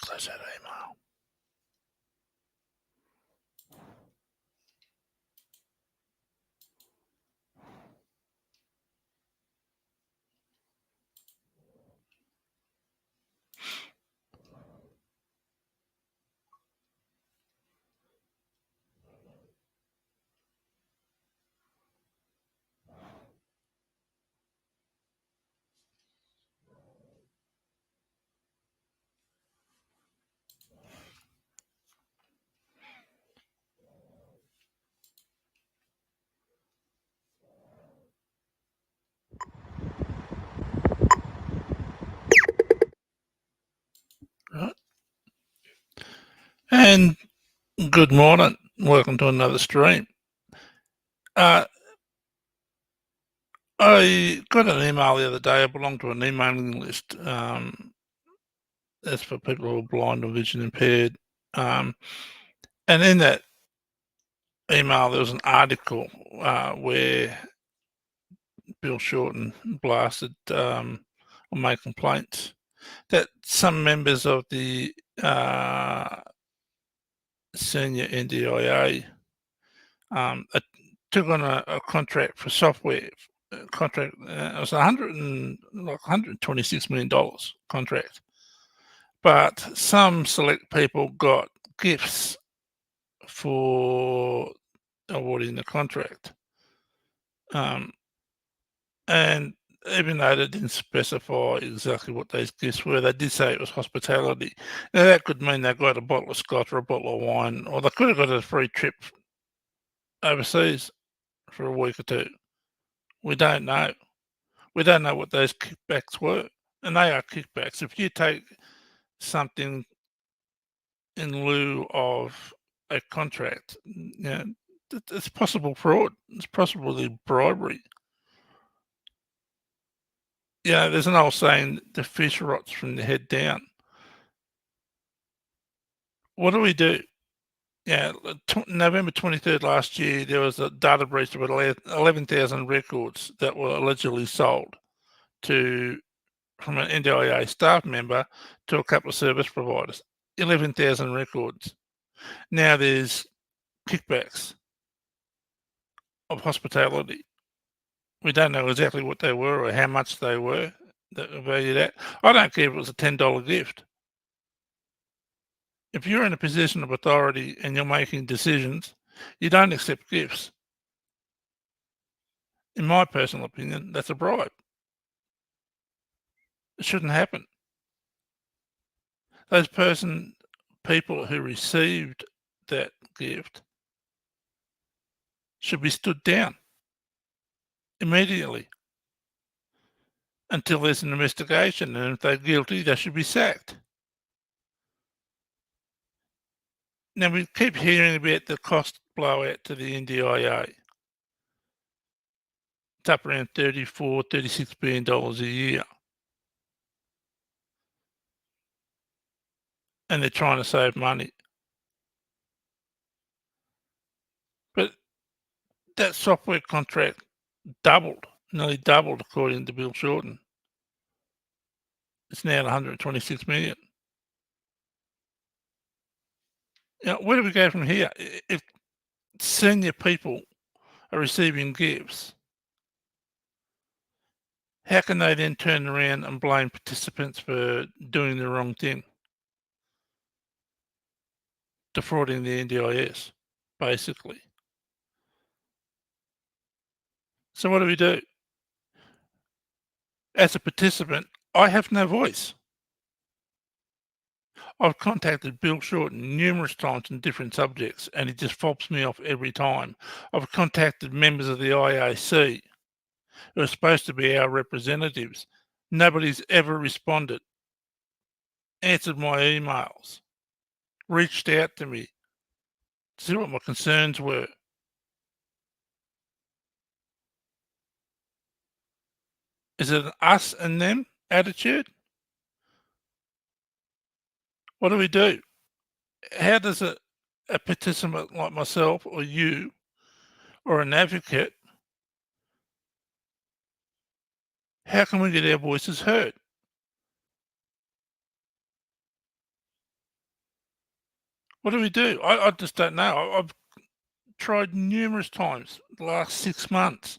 close that email. Right. And good morning. Welcome to another stream. I got an email the other day. I belong to an emailing list. That's for people who are blind or vision impaired. And in that email, there was an article where Bill Shorten blasted or made complaints that some members of the senior NDIA took on a contract for software. Contract it was $126 million contract, but some select people got gifts for awarding the contract, and even though they didn't specify exactly what those gifts were, they did say it was hospitality. Now that could mean they got a bottle of scotch or a bottle of wine, or they could have got a free trip overseas for a week or two. We don't know. We don't know what those kickbacks were, and they are kickbacks. If you take something in lieu of a contract, it's possible fraud. It's possibly bribery. There's an old saying, the fish rots from the head down. What do we do? November 23rd last year, there was a data breach of 11,000 records that were allegedly sold from an NDIA staff member to a couple of service providers. 11,000 records. Now there's kickbacks of hospitality. We don't know exactly what they were or how much they were that were valued at. I don't care if it was a $10 gift. If you're in a position of authority and you're making decisions, you don't accept gifts. In my personal opinion, that's a bribe. It shouldn't happen. Those people who received that gift should be stood down immediately until there's an investigation, and if they're guilty, they should be sacked. Now, we keep hearing about the cost blowout to the NDIA. It's up around $34, $36 billion a year. And they're trying to save money. But that software contract nearly doubled, according to Bill Shorten. It's now at $126 million. Now, where do we go from here? If senior people are receiving gifts, how can they then turn around and blame participants for doing the wrong thing? Defrauding the NDIS, basically. So what do we do? As a participant, I have no voice. I've contacted Bill Shorten numerous times on different subjects, and he just fobs me off every time. I've contacted members of the IAC who are supposed to be our representatives. Nobody's ever responded, answered my emails, reached out to me to see what my concerns were. Is it an us and them attitude? What do we do? How does a participant like myself or you or an advocate, how can we get our voices heard? What do we do? I just don't know. I've tried numerous times the last 6 months.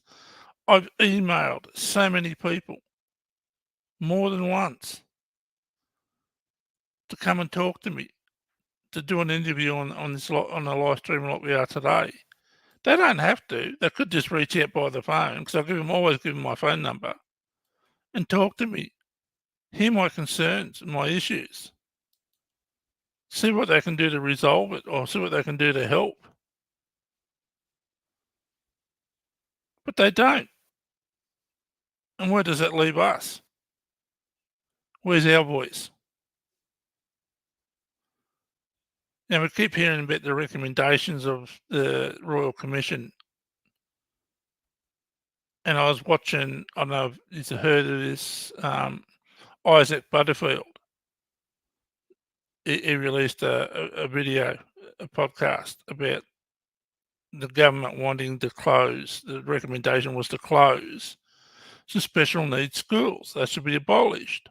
I've emailed so many people more than once to come and talk to me, to do an interview on this on a live stream like we are today. They don't have to. They could just reach out by the phone because always give them my phone number and talk to me, hear my concerns and my issues, see what they can do to resolve it or see what they can do to help. But they don't. And where does that leave us? Where's our voice? Now, we keep hearing about the recommendations of the Royal Commission. And I was watching, I don't know if you've heard of this, Isaac Butterfield. He released a video, a podcast about the government wanting to close. The recommendation was to close the special needs schools. They should be abolished.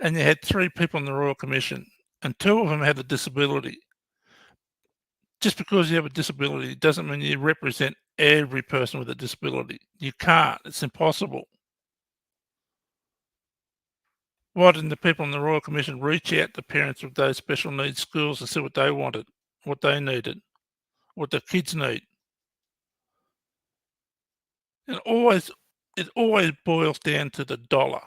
And you had 3 people on the Royal Commission, and 2 of them had a disability. Just because you have a disability doesn't mean you represent every person with a disability. You can't. It's impossible. Why didn't the people on the Royal Commission reach out to parents of those special needs schools and see what they wanted, what they needed, what the kids need? And it always boils down to the dollar.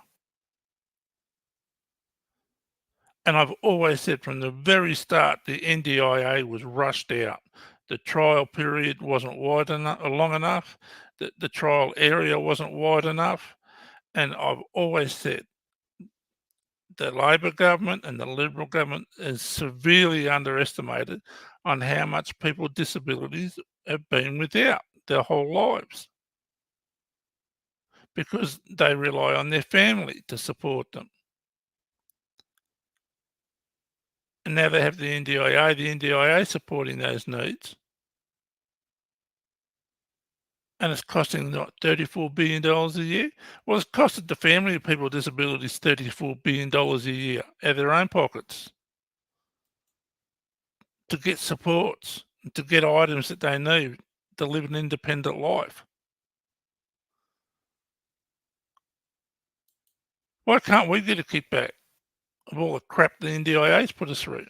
And I've always said from the very start, the NDIA was rushed out. The trial period wasn't wide enough, long enough. The trial area wasn't wide enough. And I've always said the Labor government and the Liberal government is severely underestimated on how much people with disabilities have been without their whole lives because they rely on their family to support them. And now they have the NDIA supporting those needs. And it's costing what, $34 billion a year? Well, it's costed the family of people with disabilities $34 billion a year out of their own pockets to get supports, to get items that they need to live an independent life. Why can't we get a kickback of all the crap the NDIA's put us through?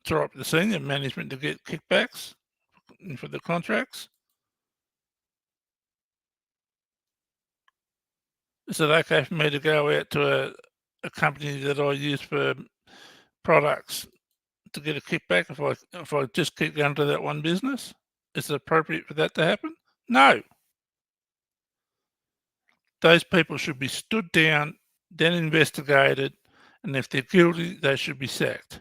It's all right for the senior management to get kickbacks for the contracts. Is it okay for me to go out to a company that I use for products to get a kickback if I just keep going to that one business? Is it appropriate for that to happen? No. Those people should be stood down, then investigated, and if they're guilty, they should be sacked.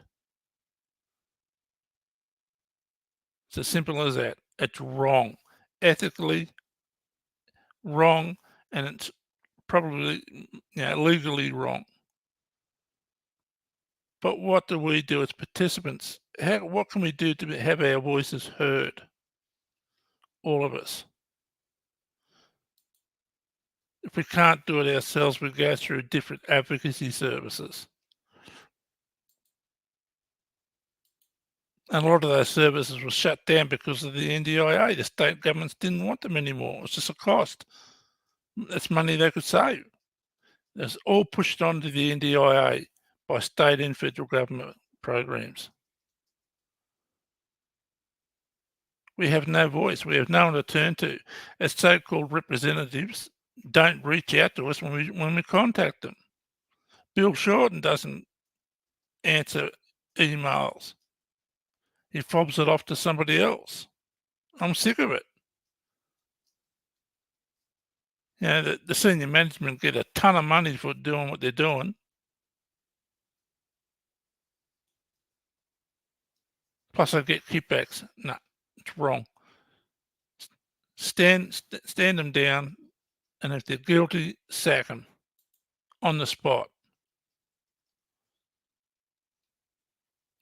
It's as simple as that. It's wrong. Ethically wrong, and it's probably legally wrong. But what do we do as participants? What can we do to have our voices heard? All of us. If we can't do it ourselves, we go through different advocacy services. And a lot of those services were shut down because of the NDIA. The state governments didn't want them anymore. It's just a cost. That's money they could save. It's all pushed onto the NDIA by state and federal government programs. We have no voice. We have no one to turn to. As so-called representatives don't reach out to us when we contact them. Bill Shorten doesn't answer emails. He fobs it off to somebody else. I'm sick of it. The senior management get a ton of money for doing what they're doing. Plus I get kickbacks. No, it's wrong. Stand them down, and if they're guilty, sack them on the spot.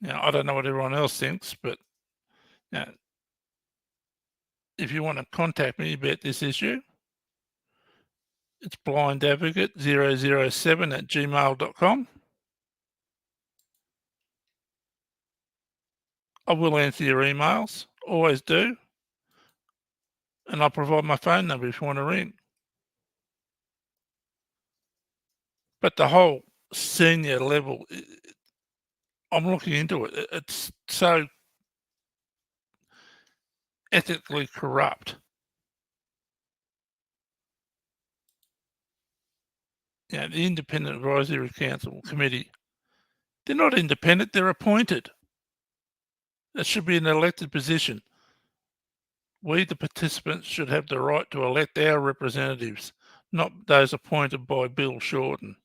Now, I don't know what everyone else thinks, but if you want to contact me about this issue, it's blindadvocate007@gmail.com. I will answer your emails, always do, and I'll provide my phone number if you want to ring. But the whole senior level, I'm looking into it. It's so ethically corrupt. You know, the Independent Advisory Council Committee, they're not independent, they're appointed. It should be an elected position. We, the participants, should have the right to elect our representatives, not those appointed by Bill Shorten.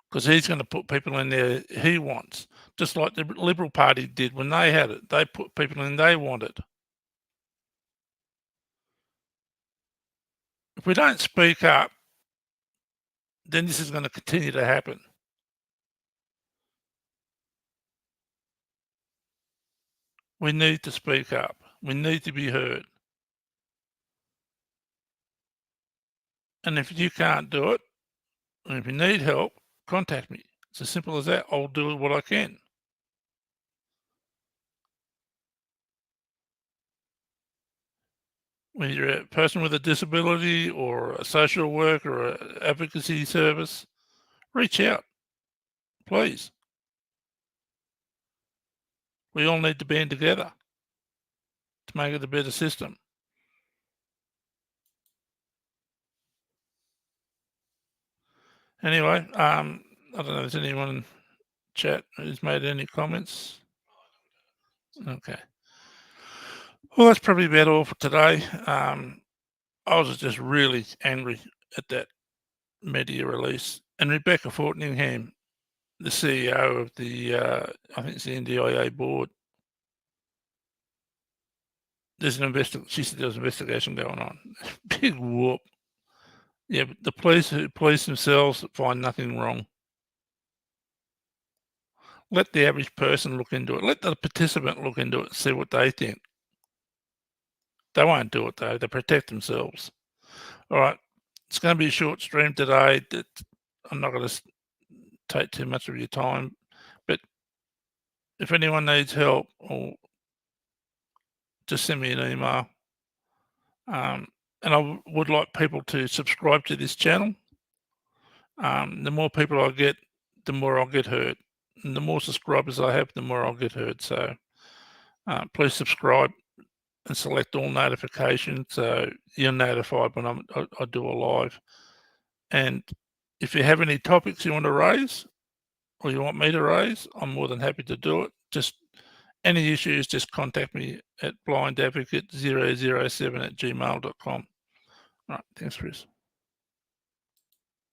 Because he's going to put people in there he wants, just like the Liberal Party did when they had it. They put people in they wanted. If we don't speak up, then this is going to continue to happen. We need to speak up. We need to be heard. And if you can't do it, and if you need help, contact me. It's as simple as that. I'll do what I can. When you're a person with a disability or a social work or an advocacy service, reach out, please. We all need to band together to make it a better system. Anyway, I don't know if there's anyone in chat who's made any comments. Okay. Well, that's probably about all for today. I was just really angry at that media release. And Rebecca Fortningham, the CEO of the, I think it's the NDIA board, there's an she said there's an investigation going on. Big whoop. Yeah, but the police themselves find nothing wrong. Let the average person look into it. Let the participant look into it and see what they think. They won't do it though. They protect themselves. All right. It's going to be a short stream today. I'm not going to take too much of your time, but if anyone needs help, or just send me an email. And I would like people to subscribe to this channel. The more people I get, the more I'll get heard. And the more subscribers I have, the more I'll get heard. So please subscribe and select all notifications so you're notified when I do a live. And if you have any topics you want to raise or you want me to raise, I'm more than happy to do it. Just any issues, just contact me at blindadvocate007@gmail.com. All right, thanks, Chris.